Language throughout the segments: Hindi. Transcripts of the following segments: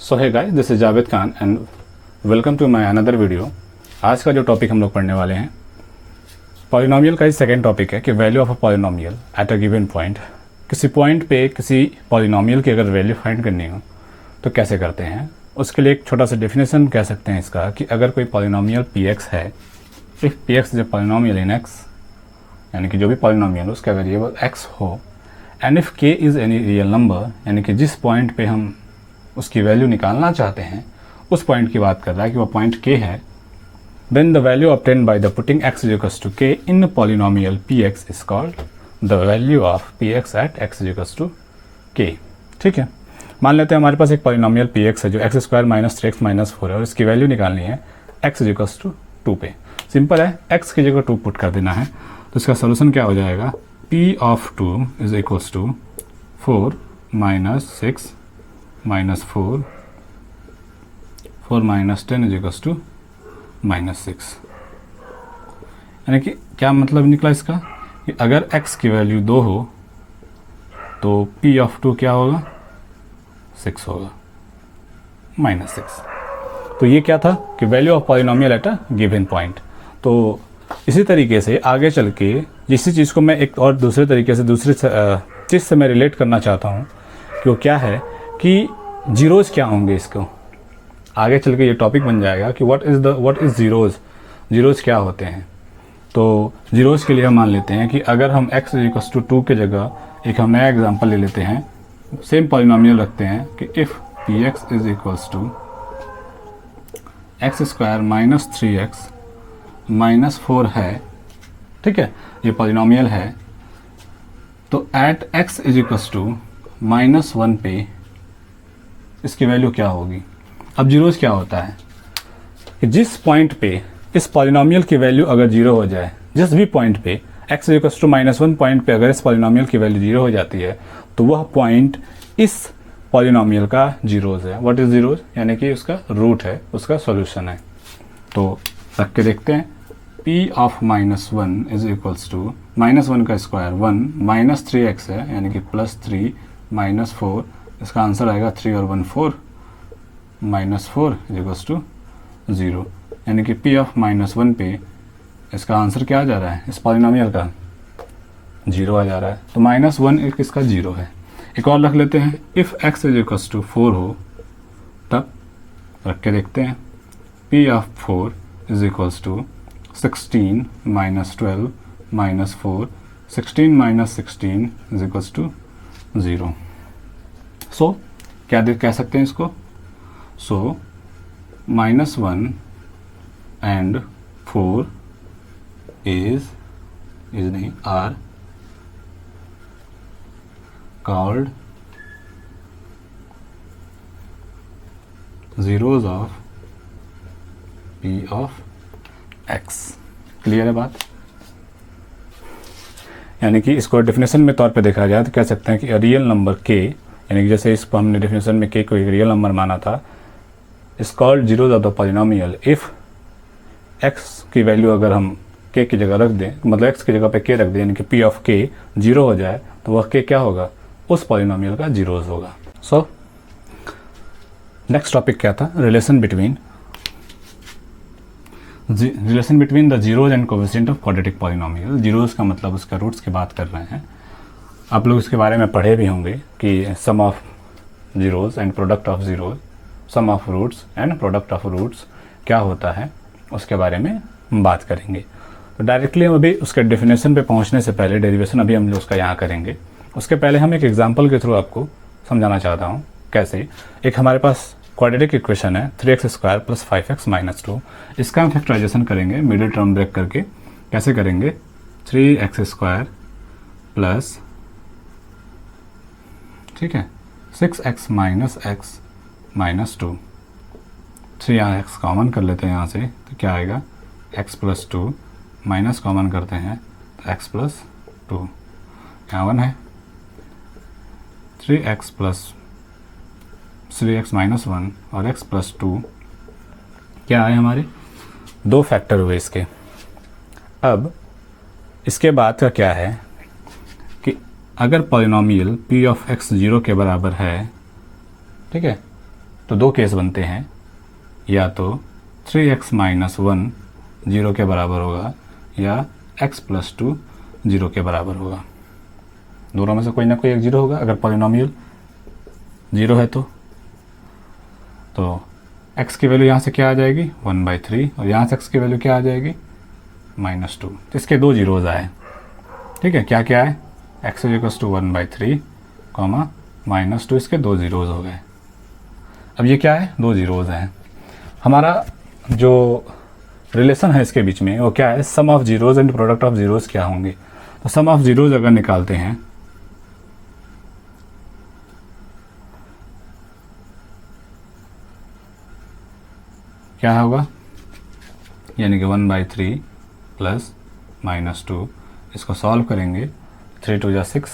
So hey guys, this is Javed Khan and welcome to my another video. आज का जो टॉपिक हम लोग पढ़ने वाले हैं पॉलिनोमियल का ही सेकेंड टॉपिक है कि value of a polynomial at a given point. किसी पॉइंट पे किसी पॉलिनोमियल की अगर वैल्यू फाइंड करनी हो तो कैसे करते हैं, उसके लिए एक छोटा सा डेफिनेशन कह सकते हैं इसका कि अगर कोई पॉलिनोमियल पी एक्स है, if P X is a polynomial in x, यानी कि जो भी पॉलिनोमियल उसका वेरिएबल एक्स हो, एंड इफ़ के इज़ एनी रियल नंबर, यानी कि जिस पॉइंट पे हम उसकी वैल्यू निकालना चाहते हैं उस पॉइंट की बात कर रहा है कि वो पॉइंट के है, then the value obtain by the putting X equals to K in polynomial P X is called the value of P X at X equals to K. ठीक है, मान लेते हैं हमारे पास एक पॉलिनोमियल पी एक्स है जो x square minus 3x minus 4 है और इसकी वैल्यू निकालनी है एक्स इक्वल्स टू 2 पे। सिंपल है, एक्स की जगह 2 पुट कर देना है तो इसका सोल्यूशन क्या हो जाएगा, p of 2 is equals to 4 minus 6 minus 4 minus 10 is equals to minus 6। यानी कि क्या मतलब निकला इसका कि अगर x की वैल्यू 2 हो तो p ऑफ 2 क्या होगा, 6 होगा, माइनस 6। तो ये क्या था कि value of polynomial at a given point. तो इसी तरीके से आगे चल के इसी चीज़ को मैं एक और दूसरे तरीके से दूसरी चीज़ से मैं रिलेट करना चाहता हूँ कि वो क्या है कि जीरोज़ क्या होंगे। इसको आगे चल के ये टॉपिक बन जाएगा कि व्हाट इज़ जीरोज़ क्या होते हैं। तो जीरोज़ के लिए हम मान लेते हैं कि अगर हम x इक्वल्स टू 2 के जगह एक हम नया एग्जांपल ले लेते हैं, सेम पॉलिनोमियल रखते हैं कि if P X is equals to X square minus 3x minus 4 है, ठीक है, ये पॉलिनोमियल है, तो at x is equals to minus 1 पे इसकी वैल्यू क्या होगी। अब जीरोज़ क्या होता है कि जिस पॉइंट पे इस पॉलिनोमियल की वैल्यू अगर जीरो हो जाए, जिस भी पॉइंट पे x equals to minus 1 point पे अगर इस पॉलिनोमियल की वैल्यू जीरो हो जाती है तो वह पॉइंट इस पॉलिनोमियल का जीरोज़ है। व्हाट इज़ जीरोज़, यानी कि उसका रूट है, उसका सॉल्यूशन है। तो रख के देखते हैं, p of minus 1 is equals to minus 1 का स्क्वायर 1 माइनस 3x है, यानी कि प्लस 3 माइनस 4, इसका आंसर आएगा 3 और 1 4, माइनस 4 इज इक्वल्स टू 0, यानी कि p ऑफ माइनस 1 पे इसका आंसर क्या आ जा रहा है, इस पॉलिनोमियल का 0 आ जा रहा है। तो माइनस 1 इसका 0 है। एक और रख लेते हैं, if x is equals to 4 हो तब रख के देखते हैं, p of 4 is equals to 16 minus 12 minus 4, 16 minus 16 is equals to 0। So क्या कह सकते हैं इसको, सो माइनस 1 एंड 4 इज नहीं are called zeros of p of x। Clear है बात। यानी कि इसको डेफिनेशन में तौर पे देखा जाए तो कह सकते हैं कि रियल नंबर k, यानी कि जैसे इसको हमने डेफिनेशन में k को एक रियल नंबर माना था, is called zeros of the polynomial if x की वैल्यू अगर हम k की जगह रख दें, मतलब x की जगह पे k रख दें, यानी कि p ऑफ k 0 हो जाए तो वह k क्या होगा, उस पॉलिनोमियल का जीरोज़ होगा। सो नेक्स्ट टॉपिक क्या था, relation between the zeros and coefficient of quadratic polynomial. Zeros का मतलब उसका रूट्स की बात कर रहे हैं। आप लोग इसके बारे में पढ़े भी होंगे कि sum of zeroes and product of zeroes, sum of roots and product of roots क्या होता है उसके बारे में हम बात करेंगे। तो डायरेक्टली हम अभी उसके डेफिनेशन पे पहुंचने से पहले डेरिवेशन अभी हम लोग उसका यहाँ करेंगे। उसके पहले हम एक एग्जांपल के थ्रू आपको समझाना चाहता हूँ कैसे। एक हमारे पास क्वाड्रेटिक इक्वेशन है 3x square plus 5x minus 2, इसका हम फैक्टराइजेशन करेंगे मिडिल टर्म ब्रेक करके। कैसे करेंगे, 3x स्क्वायर प्लस, ठीक है, 6x माइनस x माइनस 2, 3 यहाँ x कॉमन कर लेते हैं यहाँ से तो क्या आएगा, x प्लस 2 माइनस कॉमन करते हैं तो x प्लस 2, यहाँ 1 है, 3x प्लस 3x माइनस 1 और x प्लस 2 क्या आए हमारे, 2 फैक्टर हुए इसके। अब इसके बाद का क्या है कि अगर पॉलिनोमियल p ऑफ x 0 के बराबर है, ठीक है, तो दो केस बनते हैं, या तो 3x माइनस 1 जीरो के बराबर होगा या x प्लस 2 जीरो के बराबर होगा। दोनों में से कोई ना कोई एक जीरो होगा अगर पॉलिनोमियल जीरो है तो x की वैल्यू यहाँ से क्या आ जाएगी 1/3 और यहाँ से x की वैल्यू क्या आ जाएगी -2। तो इसके दो जीरोज़ आए, ठीक है। क्या क्या है, x इक्वल्स टू 1/3 कॉमा -2, इसके दो जीरोज़ हो गए। अब ये क्या है, दो जीरोज़ हैं। हमारा जो रिलेशन है इसके बीच में वो क्या है, sum of zeroes and product of zeroes क्या होंगे। तो सम ऑफ जीरोज़ अगर निकालते हैं क्या होगा, यानी कि 1/3 प्लस -2, इसको सॉल्व करेंगे 3 2 6,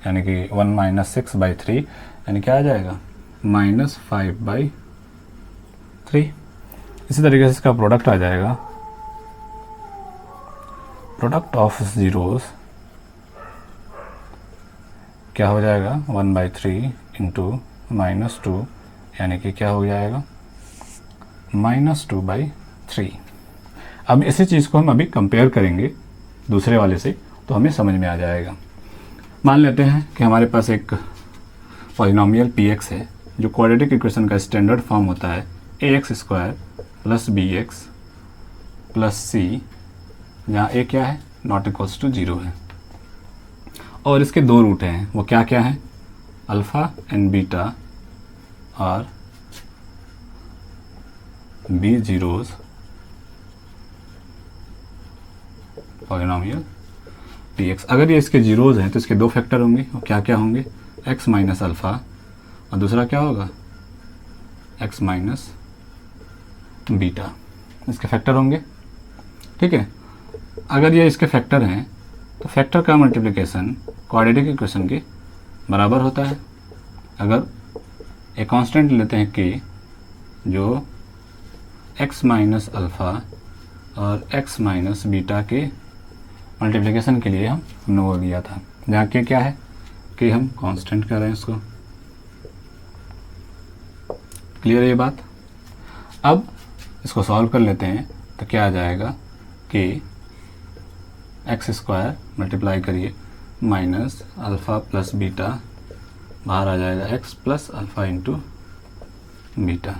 यानी कि 1 - 6/3 यानी क्या आ जाएगा -5/3। इसी तरीके से इसका प्रोडक्ट आ जाएगा, प्रोडक्ट ऑफ जीरोस क्या हो जाएगा 1/3 इंटू -2, यानी कि क्या हो जाएगा -2/3। अब इसी चीज़ को हम अभी कंपेयर करेंगे दूसरे वाले से तो हमें समझ में आ जाएगा। मान लेते हैं कि हमारे पास एक पॉलिनोमियल px है जो क्वाड्रेटिक इक्वेशन का स्टैंडर्ड फॉर्म होता है ax² plus bx plus c, जहाँ a क्या है नॉट इक्वल्स टू 0 है, और इसके दो रूट हैं, वो क्या क्या हैं, अल्फ़ा एंड बीटा और बी जीरोज़ पॉलिनोमियल px। अगर ये इसके जीरोज़ हैं तो इसके दो फैक्टर होंगे, और क्या क्या होंगे, x माइनस अल्फ़ा और दूसरा क्या होगा x माइनस बीटा, इसके फैक्टर होंगे, ठीक है। अगर ये इसके फैक्टर हैं तो फैक्टर का मल्टीप्लिकेशन क्वाड्रेटिक इक्वेशन के बराबर होता है। अगर एक कांस्टेंट लेते हैं k जो x माइनस अल्फ़ा और x माइनस बीटा के मल्टीप्लिकेशन के लिए हमने वो लिया था, जहाँ के क्या है कि हम कांस्टेंट कर रहे हैं इसको। क्लियर है ये बात। अब इसको सॉल्व कर लेते हैं तो क्या आ जाएगा कि x² मल्टीप्लाई करिए माइनस अल्फ़ा प्लस बीटा, बाहर आ जाएगा x plus alpha into beta,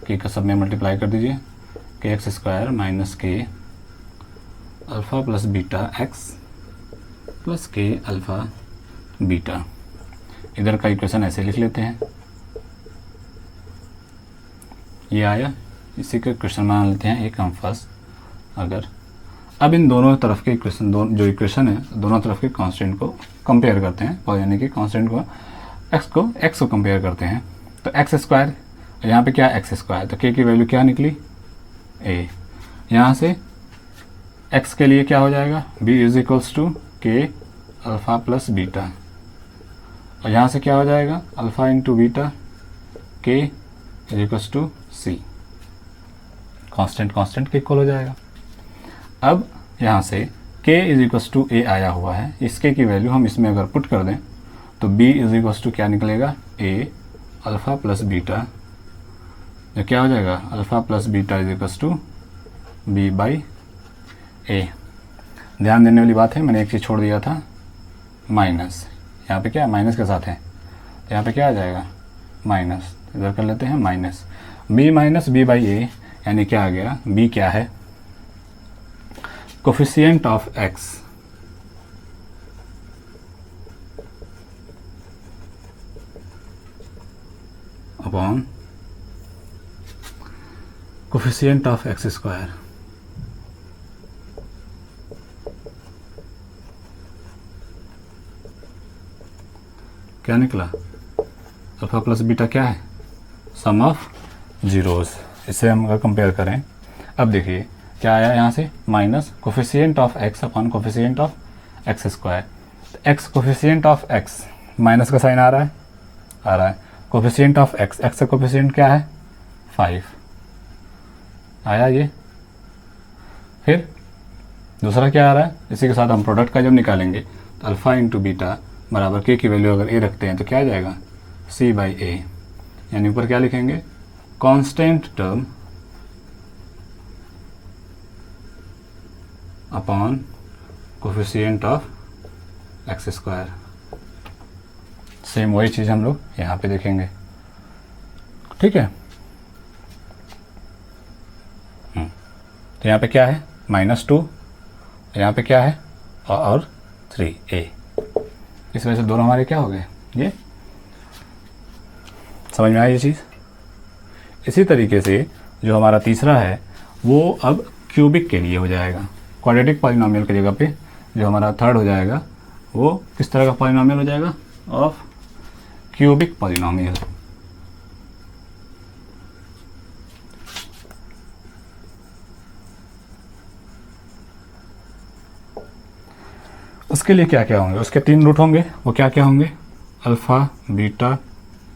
के का सब में मल्टीप्लाई कर दीजिए कि x² माइनस के alpha plus beta x plus के अल्फ़ा बीटा। इधर का इक्वेशन ऐसे लिख लेते हैं, ये आया, इसी का इक्वेशन मान लेते हैं एक हम फर्स्ट। अगर अब इन दोनों तरफ के इक्वेशन, जो इक्वेशन है दोनों तरफ के कांस्टेंट को कंपेयर करते हैं, और यानी कि कांस्टेंट को x को कंपेयर करते हैं, तो x² यहाँ पे क्या x², तो k की वैल्यू क्या निकली a। यहाँ से x के लिए क्या हो जाएगा b is equals to K alpha plus beta, और यहाँ से क्या हो जाएगा alpha into beta K is equals to c, constant के इक्वल हो जाएगा। अब यहाँ से k is equals to a आया हुआ है, इस k की वैल्यू हम इसमें अगर पुट कर दें तो b इज इक्वल्स टू क्या निकलेगा a अल्फ़ा प्लस बीटा, जो क्या हो जाएगा alpha plus beta is equals to b/a। ध्यान देने वाली बात है, मैंने एक चीज़ छोड़ दिया था, माइनस, यहाँ पे क्या माइनस के साथ है, तो यहाँ पे क्या आ जाएगा माइनस, इधर कर लेते हैं माइनस b माइनस b/a, यानी क्या आ गया, b क्या है coefficient of x upon coefficient of x²। क्या निकला, अल्फ़ा प्लस बीटा क्या है, सम ऑफ जीरोस। इसे हम अगर कंपेयर करें, अब देखिए क्या आया यहाँ से minus coefficient of x upon coefficient of x²। x coefficient of x, minus का साइन आ रहा है, कोफिशिएंट ऑफ x का कोफिशिएंट क्या है 5 आया ये। फिर दूसरा क्या आ रहा है, इसी के साथ हम प्रोडक्ट का जब निकालेंगे तो अल्फ़ा इंटू बीटा बराबर के की वैल्यू अगर a रखते हैं तो क्या आ जाएगा c/a, यानी ऊपर क्या लिखेंगे constant term upon coefficient of x square. Same वही चीज़ हम लोग यहाँ पे देखेंगे, ठीक है। तो यहाँ पे क्या है -2, यहाँ पे क्या है और 3a। इस वजह से दोनों हमारे क्या हो गए, ये समझ में आई ये चीज़। इसी तरीके से जो हमारा तीसरा है वो अब क्यूबिक के लिए हो जाएगा। क्वाड्रेटिक पॉलिनोमियल की जगह पे जो हमारा थर्ड हो जाएगा वो किस तरह का पॉलिनोमियल हो जाएगा, ऑफ क्यूबिक पॉलिनोमियल। उसके लिए क्या क्या होंगे, उसके 3 रूट होंगे। वो क्या क्या होंगे, अल्फ़ा बीटा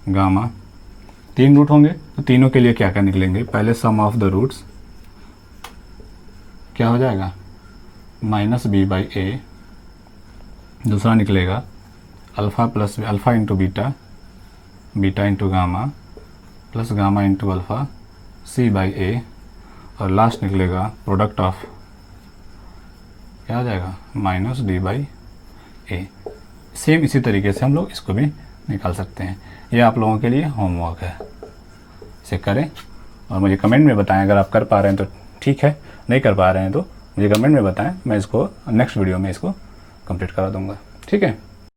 गामा, 3 रूट होंगे। तो तीनों के लिए क्या क्या निकलेंगे, पहले सम ऑफ द रूट्स क्या हो जाएगा -b/a, दूसरा निकलेगा alpha plus alpha into beta, beta into gamma plus gamma into alpha c/a, और लास्ट निकलेगा प्रोडक्ट ऑफ क्या हो जाएगा -d/a। सेम इसी तरीके से हम लोग इसको भी निकाल सकते हैं। ये आप लोगों के लिए होमवर्क है, इसे करें और मुझे कमेंट में बताएं। अगर आप कर पा रहे हैं तो ठीक है, नहीं कर पा रहे हैं तो मुझे कमेंट में बताएं, मैं इसको नेक्स्ट वीडियो में इसको कंप्लीट करा दूंगा, ठीक है।